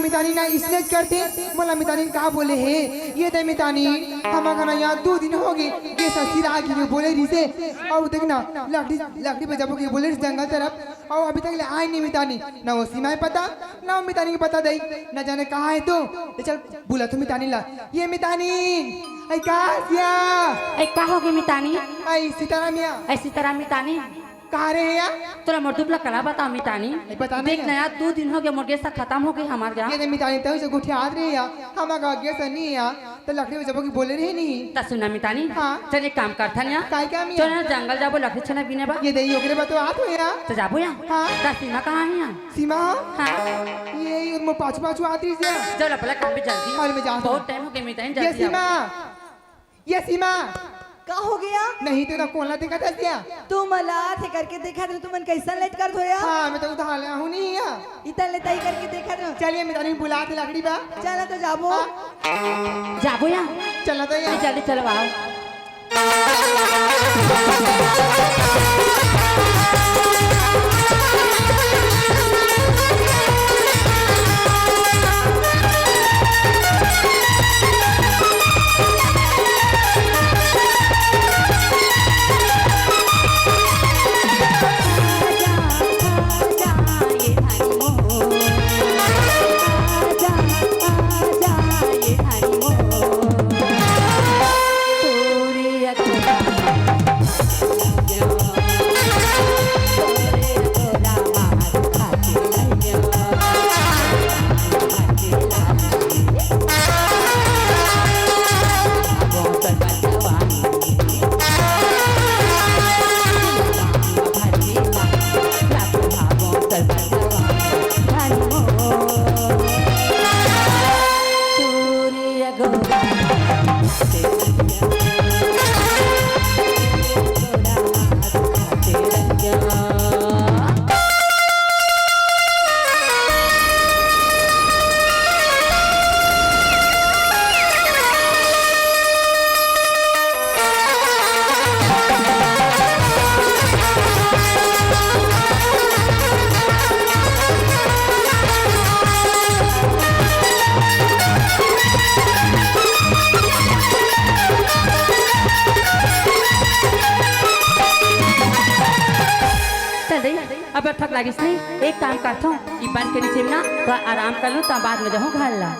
मितानी ना इसने करते मोला मितानी कहा बोले है ये दे मितानी हमारा ना यहाँ 2 दिन हो गए ये ससुर आगे में बोले रही से और देख ना लकड़ी बजाबो के बोले जंगल तरफ और अभी तक ले आए नहीं मितानी ना वो सीमा पता ना वो मितानी को पता दई ना जाने कहाँ है तो चल बुला तो मितानी ला ये मितानी ऐ कासिया ऐ का हो गई मितानी ऐ सीताराम या ऐ सीताराम मितानी कहाँ रहे या तोरा मोर दुबला कला बता मितानी देख ना यार 2 दिन हो गए मोर गैस खत्म हो गई हमार गया ये मितानी तो से गुठिया आ रही या हमारा गैस नहीं या तो लकड़ी बजाबो की बोले रही नहीं ता सुना मितानी हाँ चल एक काम करथा ना काय काम चल ना जंगल जाबो लकड़ी छना बिने बा ये दई ओकरे बा तो आत हो या तो जाबो या हाँ ता सीमा कहां है या सीमा हां ये मो पाछू आती से चल अपना काम पे जल्दी हाल में जा बहुत टाइम हो गया मितानी ये जल्दी सीमा ये सीमा का हो गया नहीं तो ना कोला देखा था दिया तू मला थे करके देखा थे तुमन कैसा लेट कर धोया हां मैं तो उधार ले हूं नहीं या इतना लेताई करके देखा थे चलिए मितानी बुला दे लकड़ी बा चला तो जाबो जाबो या चला तो या जल्दी चलवाओ अब ठक लागिस नहीं एक काम करथो ई बन के नीचे ना तो आराम कर लो तब बाद में जाऊं घर ला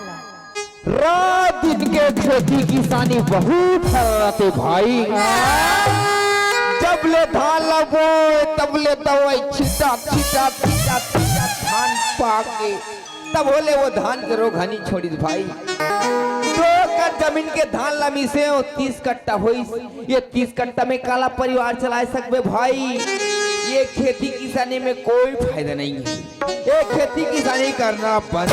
रात दिन के खेती किसानी बहुत हराते भाई जब ले धान लगो तब ले दवाई छिटा छिटा छिटा छिटा धान पाके तब होले वो धान के रोघानी छोड़ी भाई 2 कट्ठा जमीन के धान लमी से 30 कट्ठा होई ये 30 कट्ठा में काला परिवार चला सकबे भाई ये खेती किसानी में कोई फायदा नहीं है ये खेती किसानी करना बंद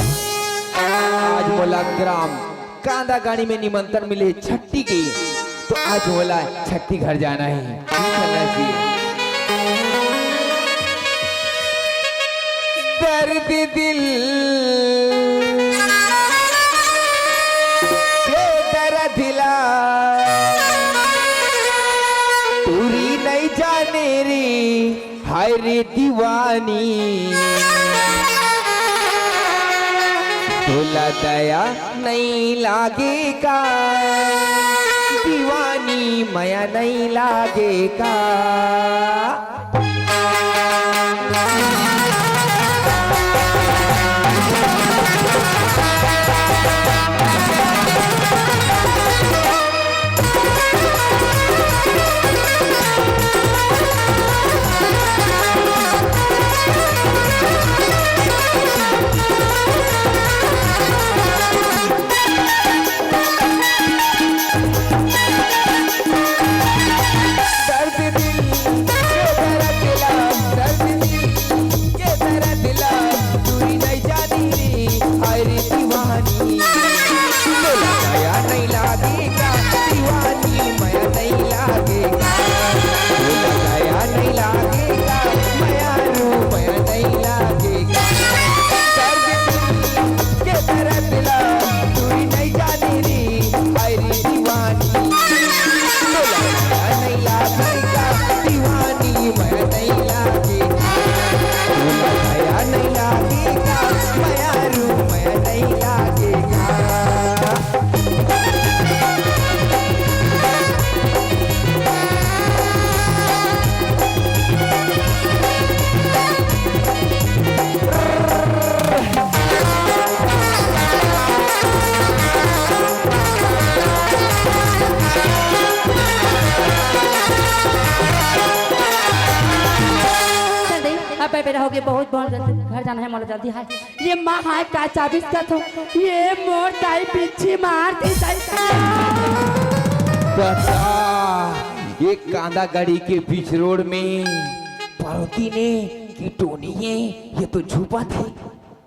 आज बोला ग्राम कांदा गाड़ी में निमंत्रण मिले छठी की तो आज बोला छठी घर जाना है दर्द दिल दर्द दिला पूरी नहीं जाने रे हाय रे दीवानी तोला दया नहीं लागेगा दीवानी माया नहीं लागेगा दर्द दिल अब बेटा हो गए बहुत बहुत घर जाना है मोला जल्दी है ये माँ है का चाबीस का तो ये मोर ताई पीछे मार दी बता ये कांदा गड़ी के बीच रोड में पार्वती ने की टोनी है ये तो छुपा थे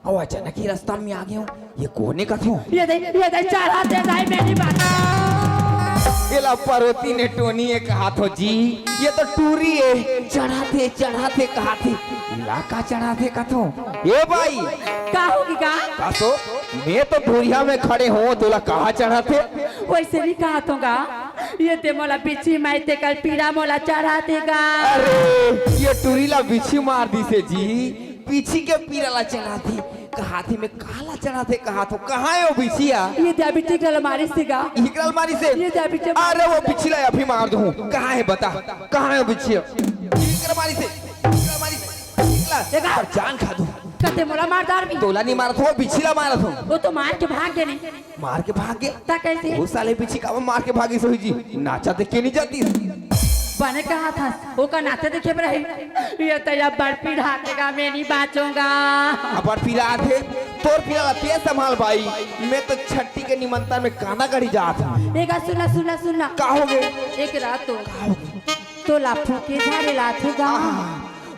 और अचानक ही रास्ता में आ गया हूँ ये कोने का था ये दे चारा दे दाई मेरी बात ये ला पार्वती ने टोनी ये कहा तो जी ये तो टूरी है चढ़ाते चढ़ाते कहा थे इलाका चढ़ाते का तो ये भाई का होगी का तो मैं तो दूरिया में खड़े हूँ तोला कहाँ चढ़ाते वैसे भी कहा दूंगा ये ते मोला पीछे मारते कल पीड़ा मोला चढ़ा देगा अरे ये टूरीला बिछी मार दी से जी पीछी के पीराला चढ़ाती कहा थी मैं काला चढ़ाते कहा तो कहाँ है वो बिछिया ये डायबिटिक अलमारी सेगा अलमारी से ये डायबिटिक अरे वो पिछला अभी मार दूँ कहाँ है बता कहाँ है बिछिया अलमारी से निकला जान खा दूँ कते मोला मारदार भी तोला नहीं मारा था वो पिछला मारा था वो तो मार के भाग गए नहीं मार के भाग गया ता कैसे वो साले पीछे का मार के भागी सोई जी नाचा देख के नहीं जाती बने कहा था वो का नाते देखे पर रही ये तो अब बर्फी ढाकेगा मैं नहीं बाचूंगा अब फिर थे तोर फिर ते संभाल भाई मैं तो छट्टी के निमंत्रण में काना गढ़ी जा था एक सुना का हो गए एक रात तो लाफू के झाड़े लाथेगा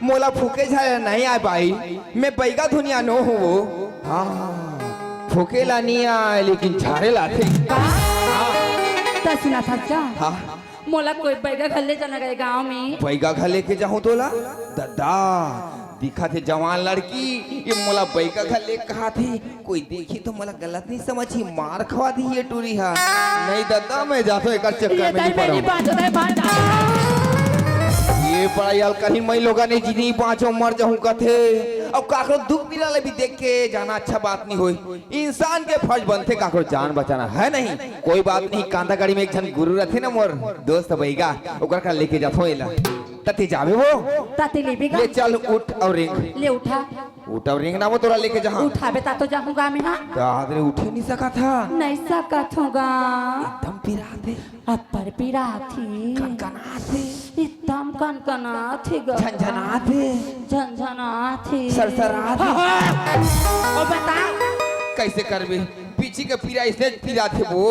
मोला फूके झाड़े नहीं आए भाई मैं बैगा दुनिया नो हूँ वो हाँ फूके ला नहीं आए लेकिन झाड़े लाते ता सुना था क्या हाँ मोला कोई बैगा घर ले जाना गए गाँव में बैगा घर लेके जाऊँ तोला दादा दिखा थे जवान लड़की ये मोला बैगा घर ले कहा थी कोई देखी तो मोला गलत नहीं समझी मार खवा दी ये टूरी हा नहीं दादा मैं जाता हूँ एक चक्कर में नहीं पड़ा ये पढ़ाई यार कहीं मैं लोगा ने जिनी पांचों मर जाऊं कथे अब काकरो दुख मिला भी देख के जाना अच्छा बात नहीं होई इंसान के फर्ज बनते काकरो जान बचाना है नहीं कोई बात नहीं कांदा गाड़ी में एक जन गुरु रहते ना मोर दोस्त भईगा ओकर का लेके जाथो एला तते जावे वो ताते ले बेगा ले चल उठ और रिंग ले उठा और रिंग ना वो तोरा लेके जहां उठावे ता तो जाऊंगा मैं ना दादरे उठे नहीं सका था नहीं सकत होगा एकदम पिरा दे अपर पीड़ा थी कनकना थे एकदम कनकना थी झंझना थे झंझना थी सरसरा थे ओ बता कैसे करबे पीछे के पीरा इसने पीरा थे वो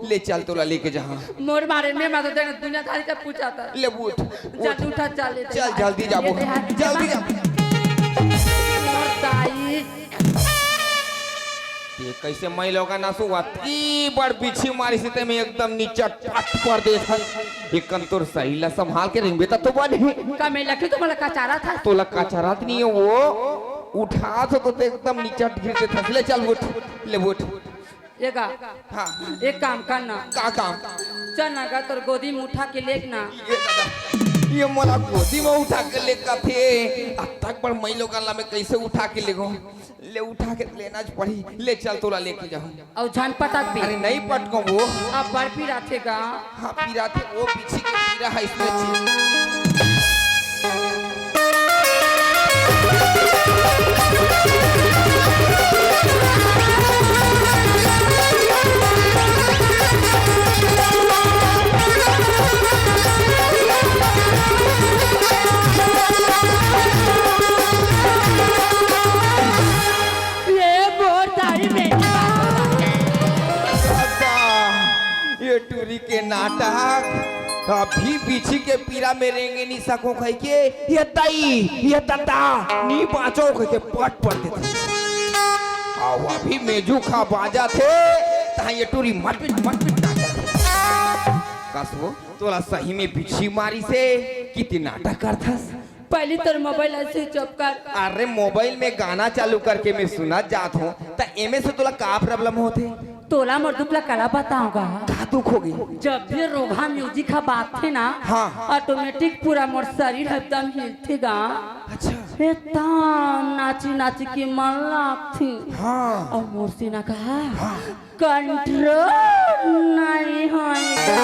ले चल तोला लेके जहां मोर मारे में मैं तो देख दुनिया थारी का पूछा था ले उठ जा उठा चल चल जल्दी जाबो जल्दी जा मोर ताई ये कैसे मैं लोगा ना सुवा ती बड़ पीछे मारी से ते में एकदम नीचे पट पर दे था एक कंतुर सही ला संभाल के रिंग बेटा तो बने का मैं लकी तो मला काचारा था तो लक्का चरात नहीं है वो उठा तो एकदम नीचे गिरते था ले चल उठ ले उठ एगा हाँ एक काम करना का काम चल ना गा तोर गोदी में उठा के लेक ना ये दादा ये मोला गोदी में उठा के लेका थे अब तक पर मैं लोग में कैसे उठा के लेगो ले उठा के लेना पड़ी ले चल तोला लेके जाऊं और झन पटक भी अरे नहीं पटको वो अब बर्फी रखेगा हाँ पीरा थे वो पीछे के पीरा है इसमें ये टूरी के नाटक अभी पीछे के पीरा में रेंगे नहीं सको कह के ये ताई ये तता नी बाचो कह के पट पड़ते थे और अभी मेजू खा बाजा थे ता ये टूरी मटपिट नाचा कसो तोला सही में बिछी मारी से कितनी नाटक करथस पहले तोर मोबाइल ऐसे चुप कर अरे मोबाइल में गाना चालू करके मैं सुना जात हूँ ता एमे से तोला का प्रॉब्लम होते तोला मोर दुखला कला बताऊंगा का दुख हो गई जब भी रोगा म्यूजिक का बात थे ना हाँ ऑटोमेटिक पूरा मोर शरीर एकदम हिलथेगा अच्छा एकदम नाची नाची के मन लगती हाँ और मोर से ना कहा कंट्रोल नहीं होएगा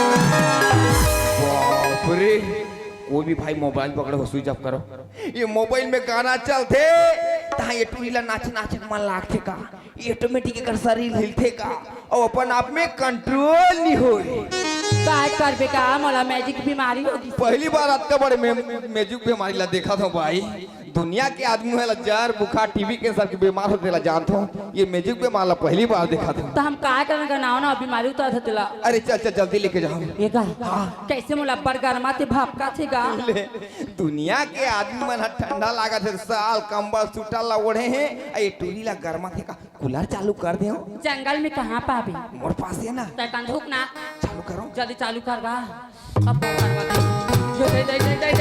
बाप रे कोई भी भाई मोबाइल पकड़ो हो स्विच ऑफ करो ये मोबाइल में गाना चलते ता ये टूरीला नाच नाच मन लागथे का ये ऑटोमेटिक कर शरीर हिलथे का और अपन आप में कंट्रोल नहीं होए काय करबे का मोला मैजिक बीमारी होगी पहली बार आपका बड़े मैजिक बीमारी ला देखा था भाई दुनिया के आदमी होला जार बुखार टीबी के सब बीमार होते ला जानत हो ये मैजिक बीमार ला पहली बार देखा था। तो हम का करन गनाव ना बीमारी उतर थतला। अरे चल चल जल्दी लेके जाओ। ये का कैसे मोला बर्गर माते भाप का थे गा। दुनिया के आदमी मन ठंडा लागत है साल कंबल सूटा ला ओढ़े हैं ये टूरी ला गर्मा थे का कूलर चालू कर दे। जंगल में कहाँ पाबे मोर पास है ना तय कंधुक ना चालू करो जल्दी चालू कर गा। अब करवा दे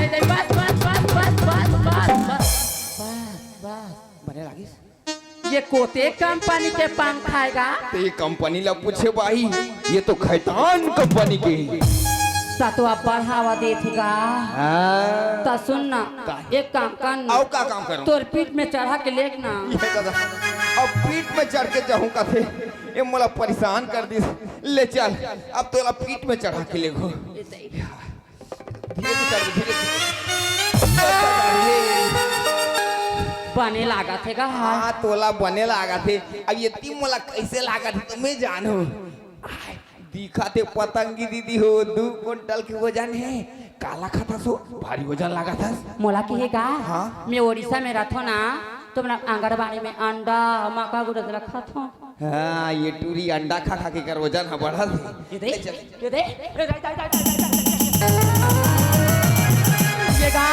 दे बस बस बस बस बस बस बस बस बने लागिस। ये कोते कंपनी के पान खाएगा तो ये कंपनी ला पूछे भाई ये तो खैतान कंपनी के तो आप बढ़ावा देगा। तो सुन ना एक काम करना आओ का काम करूं तोर पीठ में चढ़ा के लेक ना अब पीठ में चढ़ के जाऊं का थे ये मोला परेशान कर दी ले चल अब तोला पीठ में चढ़ा के ले गो धीरे से चढ़ धीरे बने लागा थे का। हाँ तोला बने लागा थे अब ये तीन मोला कैसे लागा थे तुम्हें जानो दिखा थे पतंगी दीदी हो 2 क्विंटल के वजन है काला खाता सो भारी वजन लगा था मोला की है का। हाँ? मैं उड़ीसा में रहता ना तो मैं आंगनबाड़ी में अंडा मक्का गुड़ रखा था। हाँ ये टूरी अंडा खा खा के कर वजन बढ़ा थे ये दे ये गा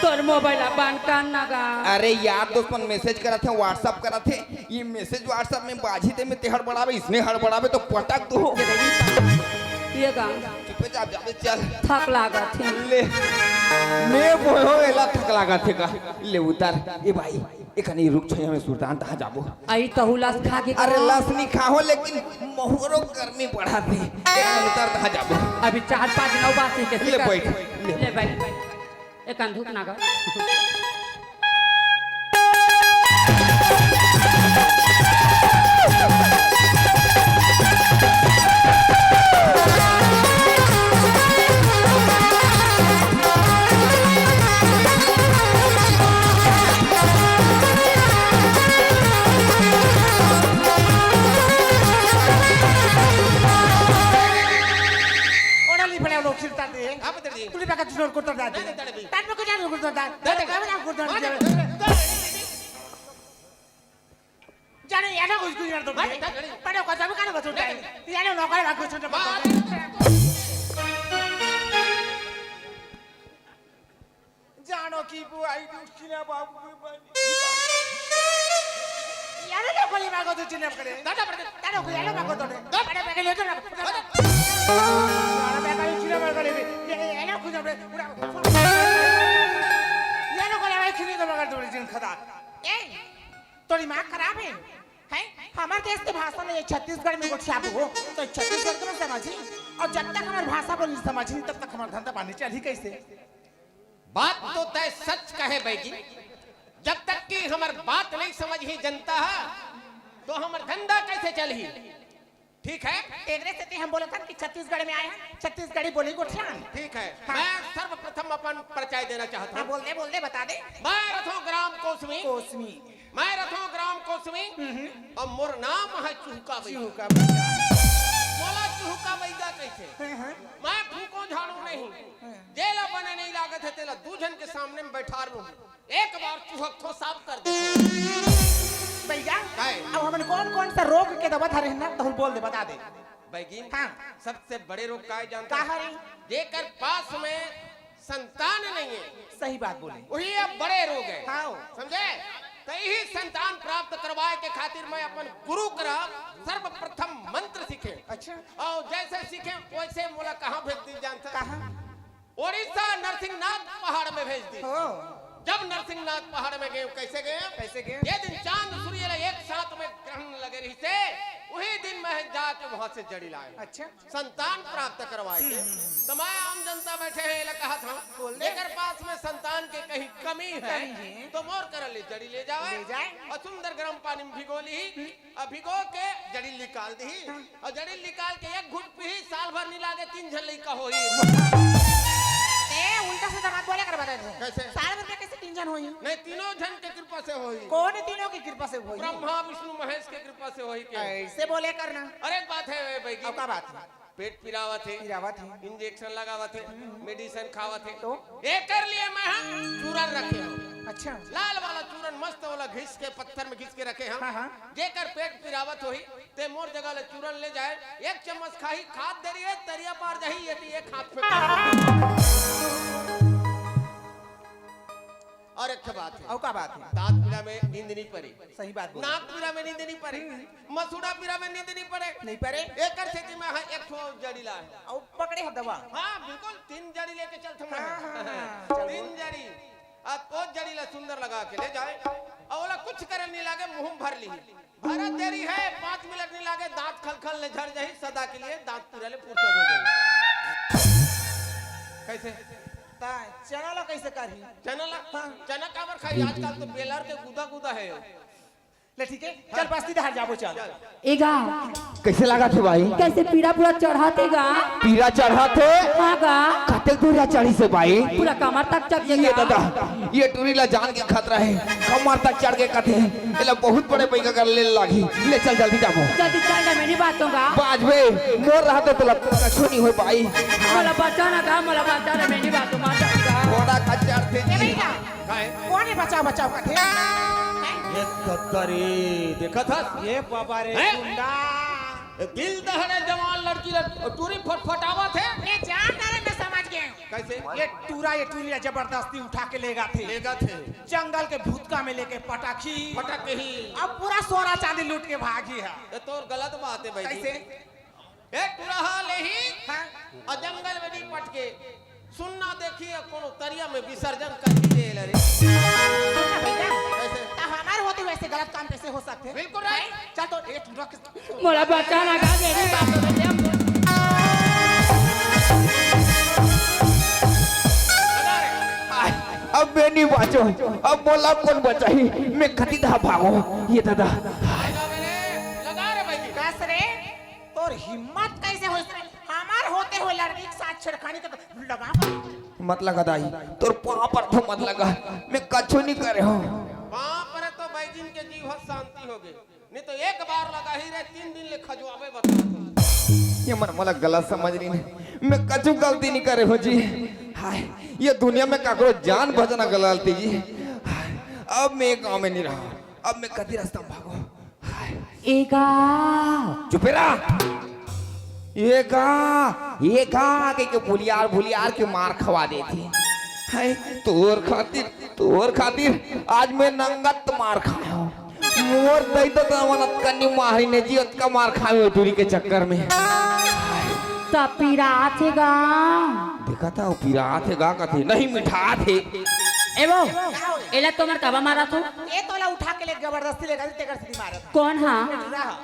तोर मोबाइल बंद करना गा। अरे यार दोस्त मन मैसेज करा थे व्हाट्सएप करा थे ये मैसेज व्हाट्सएप में बाजी ते में ते हड़बड़ावे इसने हड़बड़ावे तो पटक तो ये गा चुपे जा जा चल थक लागा थे ले मैं बोलो एला थक लागा थे का ले उतार ए भाई एकनी रुक छ में सुल्तान तहा जाबो आई तो हुलास खा के अरे लसनी खाओ लेकिन महुरो गर्मी बढ़ा दे एकन उतार तहा जाबो अभी 4-5 9 बात है ले बैठ ले बैठ एक अंधुक ना गा। जाने याना कुछ कुछ तो पड़े को सब काने बचो याना नौकर ला कुछ तो जानो की बुआई दुखिना बाबू की बनी याना ना कोली मागो तो चिन्ह करे दादा पड़े दादा को याना मागो तो दो पड़े पे ले तो ना याना पे चिन्ह मार करे याना कुछ अपने याना को लावे चिन्ह तो मगर थोड़ी जिन खदा ए तोरी मां खराब है हमारे देश की भाषा में छत्तीसगढ़ में कुछ हो तो छत्तीसगढ़ को समझी और जब तक हमारी भाषा को नहीं समझी तब तक हमारा धंधा पानी चली कैसे। बात तो तय सच कहे बैगी जब तक कि हमार बात नहीं समझ ही जनता है तो हमार धंधा कैसे चली। ठीक है एकरे से हम बोले था कि छत्तीसगढ़ में आए हैं छत्तीसगढ़ी बोली गोठियान। ठीक है हाँ। मैं सर्वप्रथम अपन परिचय देना चाहता हूँ। बोल दे बता दे। मैं रथों ग्राम कोसमी मैं रथों ग्राम कोसमी और मोर नाम है चुहका बैगा मोला चुहका बैगा कैसे मैं फूको झाड़ू नहीं जेला बने नहीं लागत है तेला 2 जन के सामने में बैठा रहूं एक बार चुहको साफ कर दे भैया अब हमन कौन सा रोग के दवा था रहना तो बोल दे बता दे बैगिन। हाँ। सबसे बड़े रोग का है जानता का है जेकर पास में संतान नहीं है सही बात बोले वही अब बड़े रोग है। हाँ। समझे कई संतान प्राप्त करवाए के खातिर मैं अपन गुरु करा सर्वप्रथम मंत्र सीखे। अच्छा और जैसे सीखे वैसे मोला कहाँ भेज दी जानता कहाँ उड़ीसा नरसिंहनाथ पहाड़ में भेज दी। हो जब नरसिंहनाथ पहाड़ में गए कैसे गए ये दिन चांद सूर्य एक साथ में ग्रहण लगे रही से वही दिन मैं जाके वहां से जड़ी लाए। अच्छा संतान प्राप्त करवाए थे तो मैं आम जनता बैठे हैं कहा था लेकर पास में संतान के कहीं कमी है तो मोर कर ले जड़ी ले जाए और सुंदर गर्म पानी में भिगो ली और भिगो के जड़ी निकाल दी और जड़ी निकाल के एक घुट पी साल भर नहीं लागे 3 झल्ली का हो उल्टा से बात बोले कर बता दे कैसे साल भर में कैसे 3 जन होई नहीं 3 जन के कृपा से होई। कौन तीनों की कृपा से होई ब्रह्मा विष्णु महेश के कृपा से होई के ऐसे बोले करना। अरे एक बात है बैगी अब का बात है पेट पिरावत है इंजेक्शन लगावत है मेडिसिन खावत है तो ये कर लिए मैं चूरन रखे अच्छा लाल वाला चूरन मस्त वाला घिस के पत्थर में घिस के रखे हम। हाँ। जेकर पेट पिरावत होई ते मोर जगह ले चूरन ले जाए, एक चम्मच खाई, खाद दे रही है तरिया पार जाही, ये हाथ पे। और एक बात है, और का बात है? दांत पीड़ा में नींद नहीं पड़ी, सही बात बोल। नाक पीड़ा में नींद नहीं पड़ी, मसूड़ा पीड़ा में नींद नहीं पड़े, नहीं पड़े। एकर खेती में हाँ एक ठो जड़ी ला है। और पकड़े है दवा। हाँ बिल्कुल 3 जड़ी लेके चलते हैं। हाँ। 3 जड़ी अब वो जड़ी ला सुंदर लगा के ले जाए और बोला कुछ करे नहीं लागे, मुंह भर ली भरत देरी है, 5 मिनट नहीं लागे, दांत खलखल ले झड़ जाही, सदा के लिए दांत पीड़ा ले फुर्सत हो जाए। कैसे चना ला कैसे करी? चना काबर खाई, आजकल तो बेलर के गुदा गुदा है। ले ठीक है, चल बस्ती दहाड़ जाबो चल। एगा कैसे लगा थे भाई? कैसे पीड़ा पूरा चढ़ातेगा? पीरा चढ़ा थे हाँ गा कते दूर चढ़ी से भाई? पूरा कमर तक चढ़ ये जाएगा। दादा ये टूरीला जान के खतरा है, कमर तक चढ़ के कथे एला बहुत बड़े पैका कर ले लागी। ले चल जल्दी जाबो, जल्दी चल गा, मेरी बात होगा। बाजबे मोर रहा तो तोला कछु नहीं होय भाई। मला बचाना गा, मला बचाना, मेरी बात होगा। थोड़ा खच्चर थे ये जी। भैया कौन है बचाओ बचाओ का थे? ये तत्तरी देखा था ये बाबा रे हैं? गुंडा। दिल दहने जवान लड़की टूरी फटफटावा थे। ये जान डाले मैं समझ गया। कैसे? ये टूरिया जबरदस्ती उठा के लेगा थे जंगल के भूतका में लेके पटाखी पटक ही अब पूरा सोना चांदी लूट के भागी है। ये तो गलत बात है भाई। कैसे? एक टूरहा ले ही हाँ? और जंगल में नहीं पटके सुनना देखिए कोनो तरिया में विसर्जन कर दिए रे। सुनना भैया, कैसे? हमारे होते वैसे गलत काम कैसे हो सकते? बिल्कुल राइट। चल तो एक रख। मला बचाना गा, मेरी बात होगा। अब मैं नहीं बाचो, अब बोला कौन बचाही? मैं खती था भागो। ये दादा लगा रे भाई। कस रे तोर हिम्मत कैसे हो हमार होते हुए लड़की के साथ छेड़खानी कर लगा मत लगा दाई, तोर पाँव पर तो मत लगा, मैं कछु नहीं करे हो। वहाँ पर तो बैजिन के जीव शांति हो गई, नहीं तो एक बार लगा ही रहे 3 दिन ले खजवावे बता। ये मन मला गलत समझ रही है, मैं कछु गलती नहीं करे हो जी। हाय ये दुनिया में काकरो जान बचना गलती जी। हाय अब मैं गांव में नहीं रहा, अब मैं कदी रास्ता में भागो। हाय एगा चुप रहा। ये का के भुलियार के मार खवा देती है। तोर खातिर आज मैं नंगत मार खाया हूँ। मोर दई तो तमनत कन्नी मारी ने जी का मार खाए टूरी के चक्कर में। सब पीड़ा आथेगा। देखा था वो पीरा थे गा कथे नहीं मिठा थे। एवो एला तुम्हार कबा मारा तो? ये तोला उठा के ले जबरदस्ती लेकर तेकर सीधी मारा था। कौन हाँ?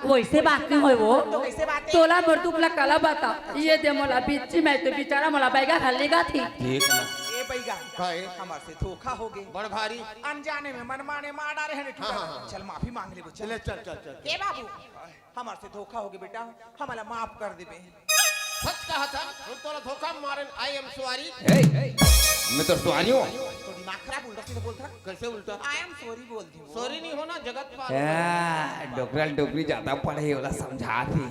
वैसे बात नहीं होय वो। तो कैसे बात है? तोला बरदुकला कला बता। ये दे मोला बीच में तो बेचारा मोला बैगा हल्लेगा थी। देख ना ये बैगा काहे? हमार से धोखा हो गए, बड़ भारी। अनजाने में मनमाने मार डाले हैं। हाँ। चल माफी मांग ले बच्चा। चल ए बाबू हमार से धोखा हो गया बेटा, हमारा माफ कर दे। सच कहा था हम तोला धोखा मारन। I am sorry. मैं तो सॉरी हूँ। तो दिमाग खराब उल्टा सीधा बोलता। कैसे उल्टा? आई एम सॉरी बोलती हूँ। सॉरी नहीं होना जगत पार। डोकरी ज्यादा पढ़े वाला समझा थे।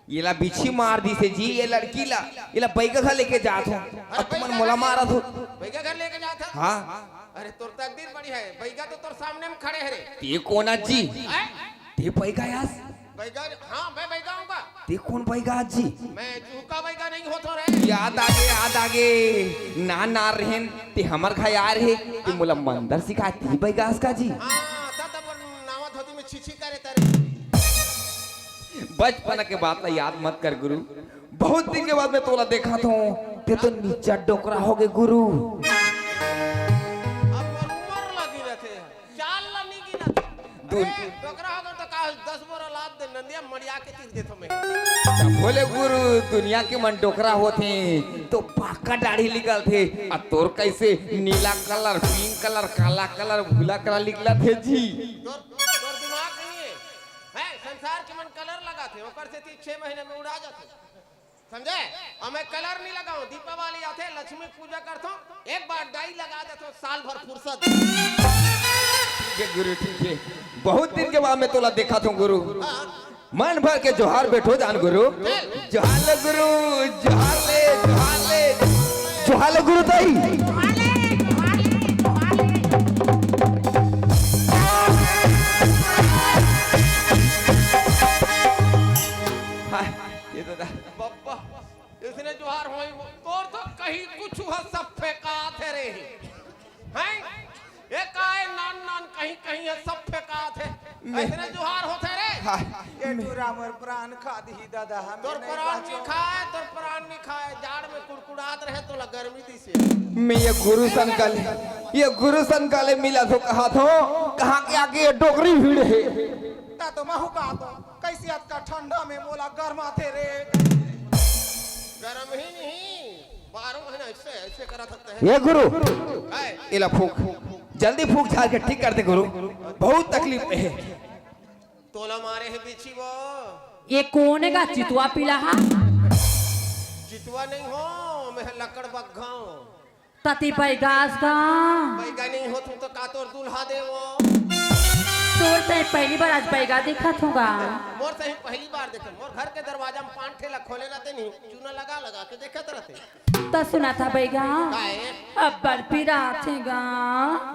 ये ला बिछी मार दी से जी, ये लड़की ला ये ला बैगा घर लेके जात हो और तुमन मोला मारा थो। बैगा घर लेके जाता? हाँ अरे तोर तकदीर बड़ी है, बैगा तो तोर सामने में खड़े है रे। ते कौन जी? हैं? ते बैगा यास? बैगा? हाँ मैं बैगा हूँ का। ते कौन बैगा जी? मैं चूका बैगा नहीं होता रे। याद आगे ना रहन ते हमर खा यार है ते मोला मंदर सिखाती बैगा का जी। हाँ तब नावा धोती में छिछी करे तारे। बचपन के बात ला याद मत कर गुरु, बहुत दिन के बाद मैं तोला देखा था ते तो नीचा डोकरा हो गए गुरु। अब उम्र लगी रहते चाल लनी की ना डोकरा होगा तो का 10 बोरा लाद दे नंदिया मड़िया के तीर देतो मैं। बोले गुरु दुनिया के मन डोकरा होते तो पाका दाढ़ी निकल थे और तोर कैसे नीला कलर, पिंक कलर, काला कलर, भूला कलर निकला थे जी। तोर दिमाग नहीं है संसार के मन कलर लगाते ओकर से 6 महीने में उड़ा जाते समझे। और मैं कलर नहीं लगाऊं, दीपावली आते लक्ष्मी पूजा करता हूँ, एक बार डाई लगा देता साल भर फुर्सत। ठीक है गुरु ठीक है, बहुत दिन के बाद मैं तोला देखा था गुरु। मन भर के जोहार बैठो जान गुरु। जोहार ले गुरु, जोहार ले जोहार ले गुरु ताई। नहीं है सब फेंका थे ऐसे जुहार होते रे ये टूरा मोर प्राण खा दी दादा हम तोर प्राण नहीं खाए जाड़ में कुड़कुड़ात रहे तो गर्मी दी से मैं ये गुरु संकाले मिला तो कहा था कहाँ के आगे ये डोगरी भीड़ है ता तो महू का तो कैसी आज का ठंडा में बोला गर्मा थे रे गर्म ही नहीं 12 महीना ऐसे ऐसे करा सकते हैं ये गुरु है इला फूक जल्दी फूक झाड़ के ठीक कर दे गुरु बहुत तकलीफ में है तोला मारे है बिछी वो ये कौन है का चितुआ पीला हा जितवा नहीं हो मैं लकड़ बग्घा तती पैगास का बैगा नहीं हो तुम तो का तोर दूल्हा दे वो तोर से पहली बार आज पैगा देखत होगा मोर से ही पहली बार देखे मोर घर के दरवाजा में 5 ठेला खोले रहते नहीं चूना लगा लगा के देखते रहते तो सुना था पैगा काहे अब बड़ पीरा थेगा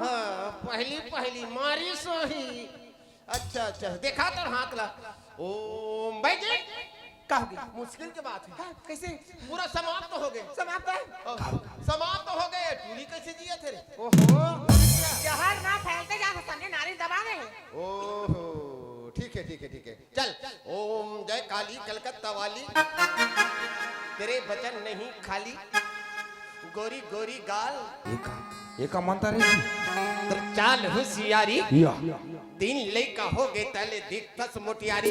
हाँ पहली मारी सोही अच्छा देखा तो हाथ ला ओम भाई जी कहोगे मुश्किल की बात है कैसे पूरा समाप्त तो हो गए समाप्त है समाप्त तो हो गए टूली कैसे जिए थे रे ओहो जहर ना फैलते जा संगे नारी दबा दे ओहो ठीक है चल ओम जय काली कलकत्ता वाली तेरे वचन नहीं खाली गोरी गोरी गाल ये का मानता रे तर चाल होशियारी या 3 लड़का हो गए तले दिखतस मोटियारी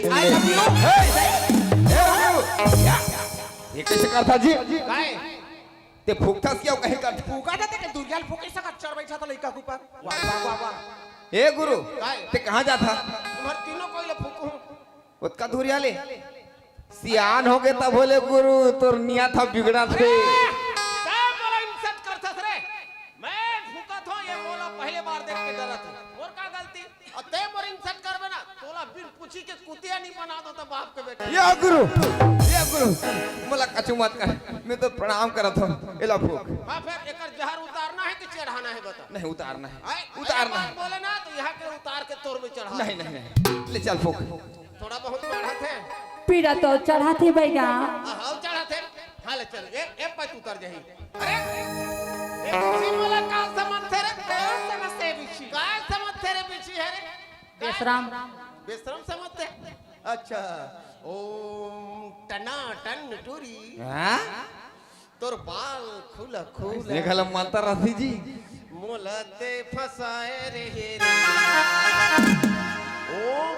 ये कैसे करता जी काहे ते फूकता क्या कहे कर फूका जाते के दुर्गाल फूके सका चढ़ बैठा था लड़का के ऊपर वाह ए गुरु ते कहां जाता तुम्हारे तीनों कोई ले फूकू उसका धुरिया ले सियान हो गए तब बोले गुरु तोर निया था बिगड़ा थे क्या बोला इंसल्ट करता रे मैं फूका था ये बोला पहले बार देख के डरा था और का गलती और ते मोर इंसल्ट करबे ना तोला बिन पूछी के कुतिया नहीं बना दो तो बाप के बेटा या गुरु मला कछु मत कर मैं तो प्रणाम करत हूं एला फूक हां फिर एकर जहर उतारना है कि चढ़ाना है बता नहीं उतारना है आए, उतारना अरे है बात बोले ना तो यहाँ के उतार के तोर में चढ़ा नहीं ले चल फूक थोड़ा बहुत बढ़ा थे पीड़ा तो चढ़ा थी बैगा हां चढ़ा थे हां ले चल ए पे उतर जाही अरे ए बिछी वाला का समझ थे रे समझते बिछी का समझ थे रे बिछी है रे बेशरम समझते अच्छा ओम टना टन टूरी हां तोर बाल खुला खुला देखल मानता रथी जी मोलते फसाए रे ओम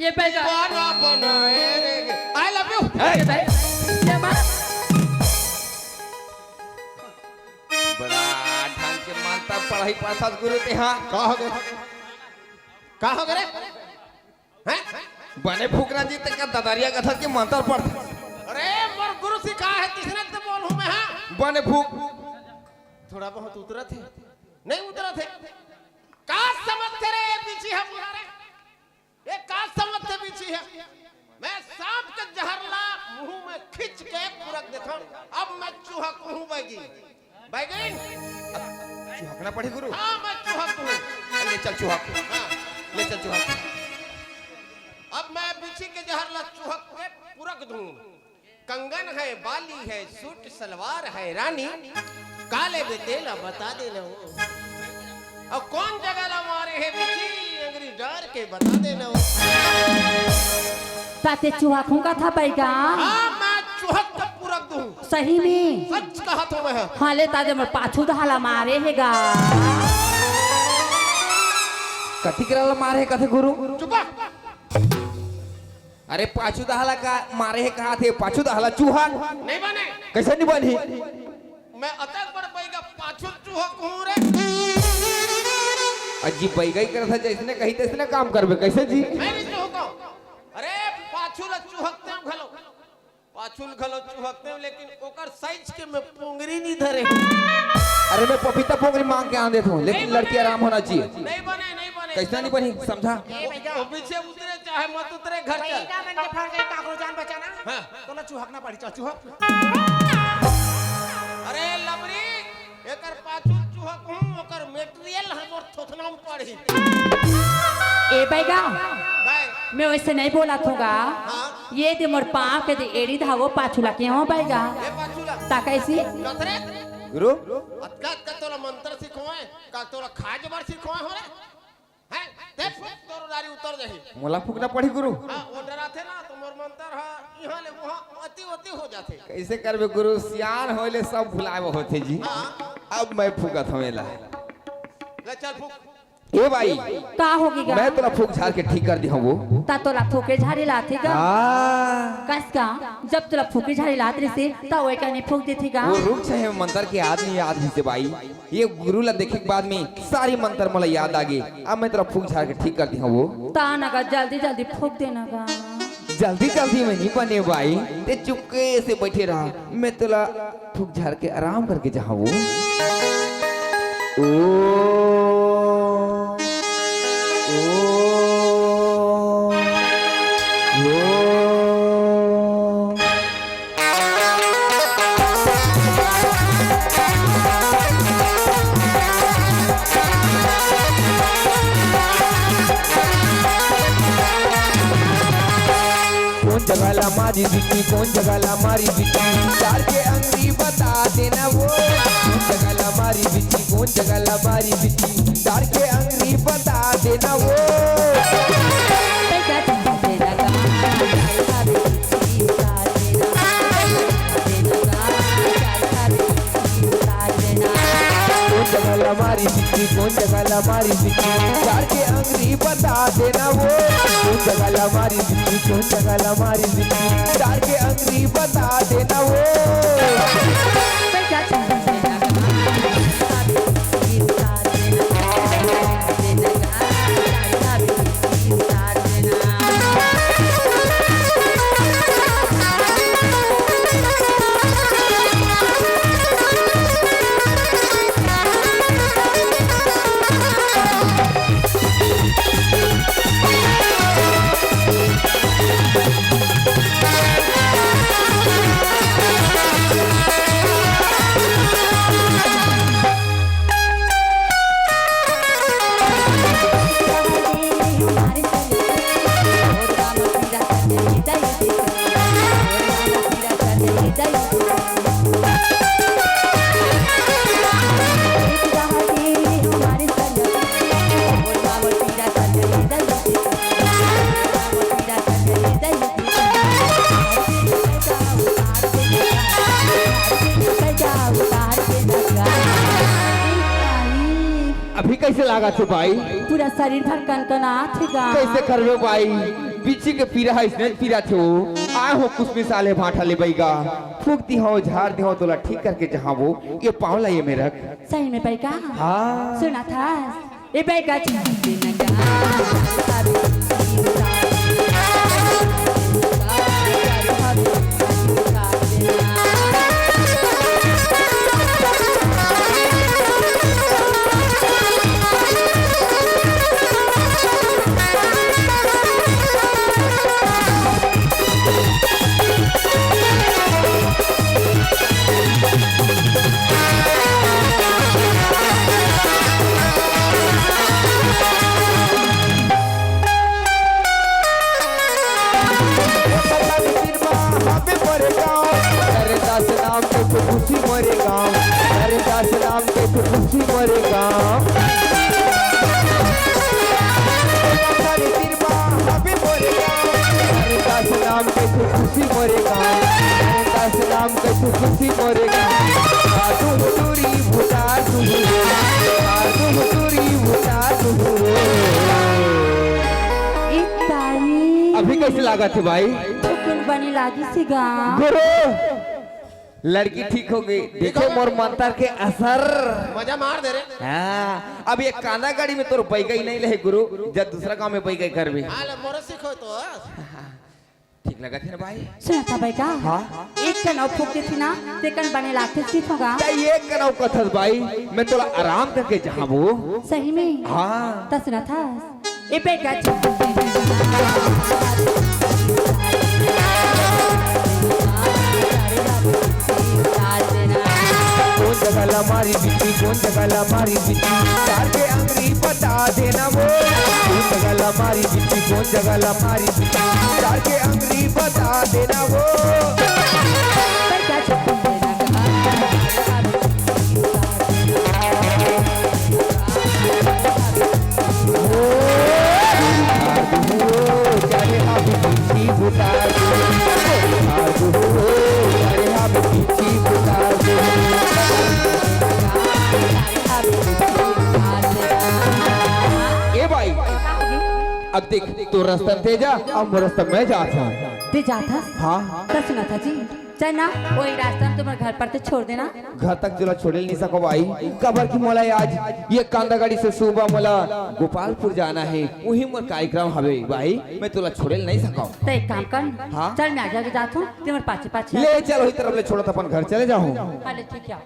ये बैगा बना बनाए रे आई लव यू बड़ा ढंग के मानता पढ़ाई पासा गुरु ते हां का हो गए हैं बने फूकना जी तक का ददारिया कथा के मानता पढ़ अरे मोर गुरु सिखा है किसने तो बोल हूं मैं हां बने फूक थोड़ा बहुत उतरा थे नहीं उतरा थे का समझते रे पीछे हम रे ये का समझते पीछे है मैं सांप के जहरला मुंह में खींच के पुरक देता अब मैं चूहक हूं बैगन चुहकना पड़े गुरु हां मैं चूहक हूं ले चल चुहक हां ले चल चुहक अब मैं पीछे के जहरला चूहक के पुरक दूं कंगन है बाली है सूट सलवार है रानी काले बेतेला बता देना अब कौन जगह ला मारे है बिची अंग्रेजी डर के बता देना ताते चूहा खूंगा था बैगा हाँ मैं चूहक का पुरक दूं सही में सच कहा तो मैं हाँ ले ताजे मर पाछू दहाला मारे हैगा कथी करला मारे कथे गुरु चुप अरे पाछू दहाला का मारे है कहा थे पाछू दहाला चूहा नहीं बने कैसे नहीं बनी मैं अतक पर पैगा पाछू चूहक हूं रे अजी बैगई कर था जैसने कही तैसने काम करबे कैसे जी मैं नहीं चूहक अरे पाछू ला चूहकते हम घलो पाछू घलो चूहकते लेकिन ओकर साइज के मैं पोंगरी नहीं धरे अरे मैं पपीता पोंगरी मांग के आ देता हूँ लेकिन लड़की आराम होना चाहिए नहीं बने कैसा नहीं बनी समझा वो पीछे उतरे चाहे मत उतरे घर चल का मैंने फड़ गई काकरो जान बचाना हाँ। तो ना चूहकना पड़ी चल चूहक अरे लबरी एकर पाछू चूहक हूं ओकर मटेरियल हमर थोथना में पड़ी ए बैगा भाई मैं वैसे नहीं बोला थूगा हाँ। ये दे मोर पाँव के दे एड़ी धागो पाछू ला के हो बैगा ए पाछू ला ता कैसी कतरे गुरु अतका तोला मंत्र सिखवाए का तोरा खाज बरसी खोए हो रे हैं ते फुक तोर दारी उतर जही मोला फूकना पड़ी गुरु हां ऑर्डर आथे ना तो मोर मंतर हा इहां ले वहां अति अति हो जाथे कैसे करबे गुरु सियान होले सब भुलावे होते जी अब मैं फूकत हमेला ले चल फुक ए भाई का होगी गा मैं तोला फूक झाड़ के ठीक कर दी हूं वो ता तोला फूके झाड़ी लाथे गा कस का जब तोला फूके झाड़ी लात रे से ता ओए कने फूक देथे गा वो रुक चाहे मंत्र के याद नहीं याद ही से भाई ये गुरु ला देखे के बाद में सारी मंत्र मला याद आ गए अब मैं तेरा फूक झाड़ के ठीक कर दी हूं वो ता ना गा जल्दी जल्दी फूक देना गा जल्दी जल्दी में नहीं बने भाई ते चुपके से बैठे रहा मैं तेरा फूक झाड़ के आराम करके जहाँ वो जगला मारी बिकी कौन जगला मारी बिकी चार के अंगरी बता देना वो कौन जगला मारी बिकी कौन जगला मारी बिकी चार के अंगरी बता देना वो पैसा देना गा कौन जगला मारी बिकी कौन जगला मारी बिकी चार के अंगरी बता देना वो कौन जगला मारी बिकी कौन जगला मारी बिकी चार के अंगरी बता देना वो पैसा देना अभी कैसे लगा थे भाई पूरा शरीर भर कनकनात है गा कैसे करबे भाई पीछे के पीरा है इसने पीरा थे वो आए हो कुछ मिसाले भाटा ले बैगा फूकती हो झाड़ दी हो तोला ठीक करके जहाँ वो ये पावला ये मेरा सही में पैका हाँ सुना था ये पैका देना गा खुशी मोरे गाँव हरे दास नाम के खुशी मोरे गाँव हरे तिरबा हबे मोरे गाँव हरे दास नाम के खुशी मोरे गाँव हरे दास नाम के खुशी मोरे गाँव साधु हुजूरी भुता तुहरो साधु हुजूरी भुता तुहरो अभी कैसे लगा थे भाई बनी लागी सी गा गुरु लड़की ठीक हो गई देखो मोर मंत्र के असर मजा मार दे रे हाँ अब ये काना गाड़ी में तोर बैगा ही नहीं रहे गुरु जब दूसरा काम में बैगा कर भी हां ले मोर सीखो तो ठीक लगा थे ना भाई सुना था भाई का हाँ एक कन और फूकती थी ना तेकन बने लाते ठीक होगा क्या ये कराओ कथस भाई मैं तोला आराम करके जहाँ वो सही में हाँ तो सुना था ये पैका कौन जगला मारी बिकी कौन जगला मारी बिकी चार के अंगरी बता देना वो कौन जगला मारी बिकी कौन जगला मारी बिकी चार के अंगरी बता देना वो पैका अब देख तू रास्ता ते जा अब वो रास्ता मैं जाता हूँ। ते जाता हाँ तो सुना था जी चल ना वही रास्ता में तुम्हारे घर पर ते छोड़ देना। घर तक चला छोड़े नहीं सको भाई कबर की मोला आज ये कांदा गाड़ी से सुबह मोला गोपालपुर जाना है वही मोर कार्यक्रम हवे भाई मैं तुला छोड़े नहीं सको। तो एक काम कर हाँ? चल मैं आगे जाता हूँ तुम्हारे पाछे पाछे ले चल वही तरफ ले छोड़ो तो अपन घर चले जाऊँ। अरे ठीक है